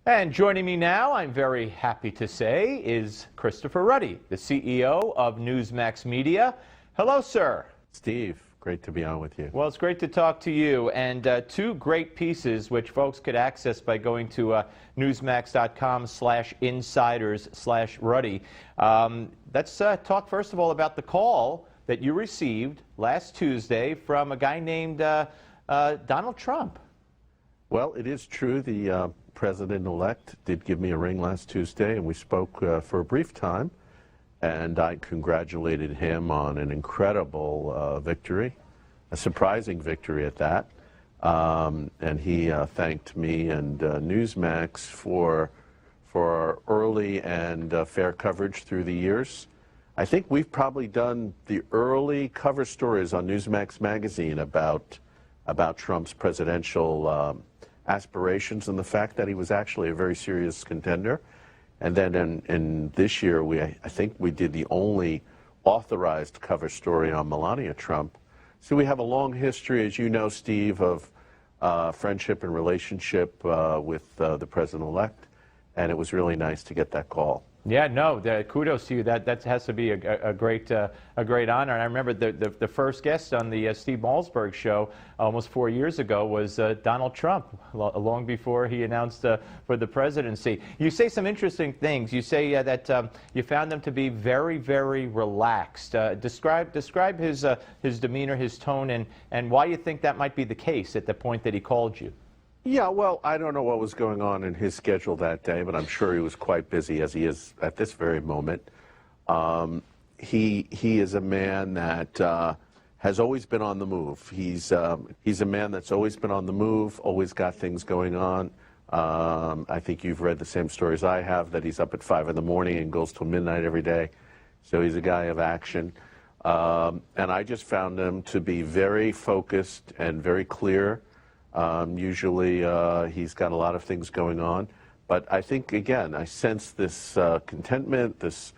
And joining me now, I'm very happy to say, is Christopher Ruddy, the CEO of Newsmax Media. Hello, sir. Steve, great to be on with you. Well, it's great to talk to you. And two great pieces which folks could access by going to newsmax.com/insiders/Ruddy. Let's talk first of all about the call that you received last Tuesday from a guy named Donald Trump. Well, it is true. The President-elect did give me a ring last Tuesday, and we spoke for a brief time. And I congratulated him on an incredible victory, a surprising victory at that. And he thanked me and Newsmax for our early and fair coverage through the years. I think we've probably done the early cover stories on Newsmax magazine about Trump's presidential aspirations and the fact that he was actually a very serious contender. And then in this year, I think we did the only authorized cover story on Melania Trump. So we have a long history, as you know, Steve, of friendship and relationship with the president-elect, and it was really nice to get that call. Yeah, no, kudos to you. That has to be a great honor. And I remember the first guest on the Steve Malzberg show almost 4 years ago was Donald Trump, long before he announced for the presidency. You say some interesting things. You say that you found him to be very, very relaxed. Describe his demeanor, his tone, and why you think that might be the case at the point that he called you. Yeah, well, I don't know what was going on in his schedule that day, but I'm sure he was quite busy, as he is at this very moment. He is a man that has always been on the move. He's a man that's always been on the move, always got things going on. I think you've read the same stories I have, that he's up at 5 in the morning and goes till midnight every day. So he's a guy of action. And I just found him to be very focused and very clear. Usually he's got a lot of things going on, but I think, again, I sense this contentment, as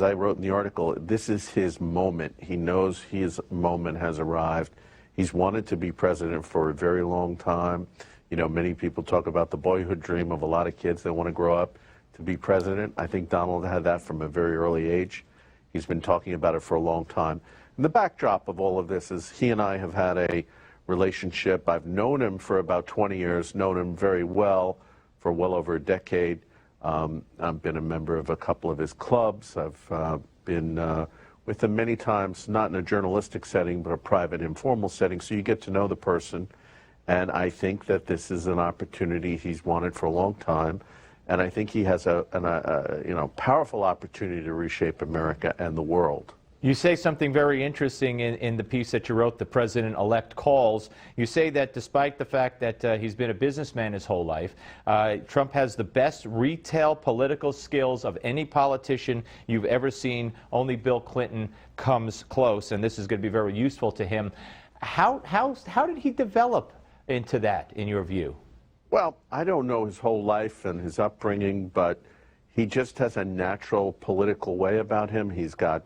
I wrote in the article, this is his moment. He knows his moment has arrived. He's wanted to be president for a very long time. You know, many people talk about the boyhood dream of a lot of kids that want to grow up to be president. I think Donald had that from a very early age. He's been talking about it for a long time. And the backdrop of all of this is he and I have had a relationship. I've known him for about 20 years, known him very well for well over a decade. I've been a member of a couple of his clubs. I've been with him many times, not in a journalistic setting, but a private, informal setting, so you get to know the person. And I think that this is an opportunity he's wanted for a long time. And I think he has a powerful opportunity to reshape America and the world. You say something very interesting in the piece that you wrote, The President-elect Calls. You say that despite the fact that he's been a businessman his whole life, Trump has the best retail political skills of any politician you've ever seen. Only Bill Clinton comes close, and this is going to be very useful to him. How did he develop into that, in your view? Well, I don't know his whole life and his upbringing, but he just has a natural political way about him. He's got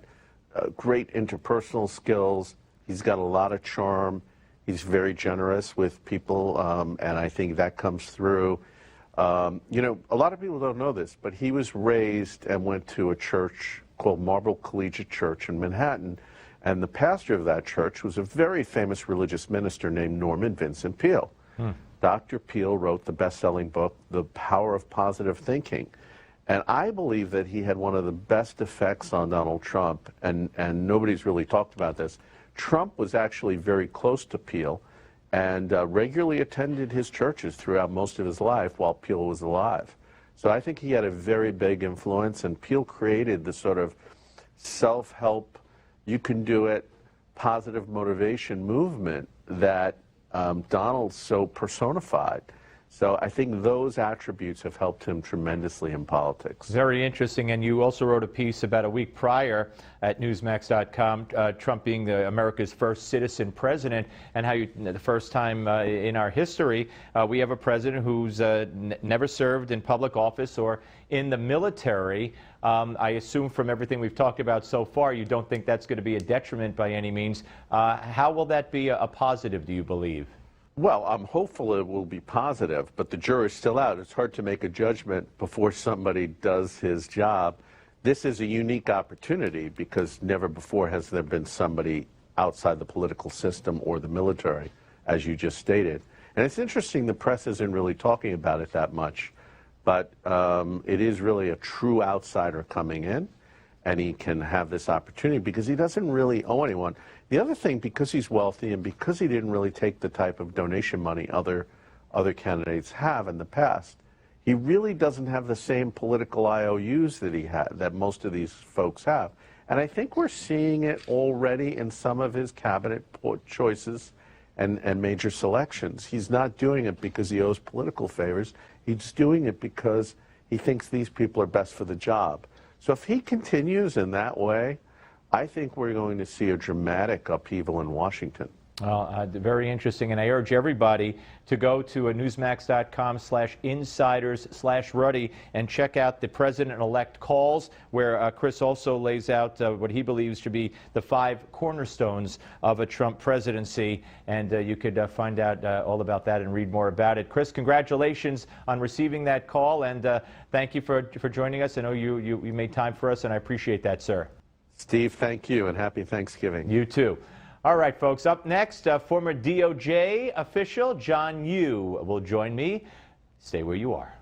great interpersonal skills. He's got a lot of charm. He's very generous with people, and I think that comes through. You know, a lot of people don't know this, but he was raised and went to a church called Marble Collegiate Church in Manhattan, and the pastor of that church was a very famous religious minister named Norman Vincent Peale. Dr. Peale wrote the best-selling book, The Power of Positive Thinking. And I believe that he had one of the best effects on Donald Trump, and nobody's really talked about this. Trump was actually very close to Peale and regularly attended his churches throughout most of his life while Peale was alive. So I think he had a very big influence, and Peale created the sort of self-help, you can do it, positive motivation movement that Donald so personified. So I think those attributes have helped him tremendously in politics. Very interesting. And you also wrote a piece about a week prior at Newsmax.com, Trump being America's first citizen president, and how the first time in our history we have a president who's never served in public office or in the military. I assume from everything we've talked about so far, you don't think that's going to be a detriment by any means. How will that be a positive, do you believe? Well, I'm hopeful it will be positive, but the jury's still out. It's hard to make a judgment before somebody does his job. This is a unique opportunity because never before has there been somebody outside the political system or the military, as you just stated. And it's interesting the press isn't really talking about it that much, but it is really a true outsider coming in, and he can have this opportunity because he doesn't really owe anyone. The other thing, because he's wealthy and because he didn't really take the type of donation money other candidates have in the past, he really doesn't have the same political IOUs that he had, that most of these folks have. And I think we're seeing it already in some of his cabinet choices and major selections. He's not doing it because he owes political favors. He's doing it because he thinks these people are best for the job. So if he continues in that way, I think we're going to see a dramatic upheaval in Washington. Well, very interesting, and I urge everybody to go to newsmax.com/insiders/Ruddy and check out the president-elect calls, where Chris also lays out what he believes to be the 5 cornerstones of a Trump presidency, and you could find out all about that and read more about it. Chris, congratulations on receiving that call, and thank you for joining us. I know you made time for us, and I appreciate that, sir. Steve, thank you, and happy Thanksgiving. You too. All right, folks, up next, former DOJ official John Yoo will join me. Stay where you are.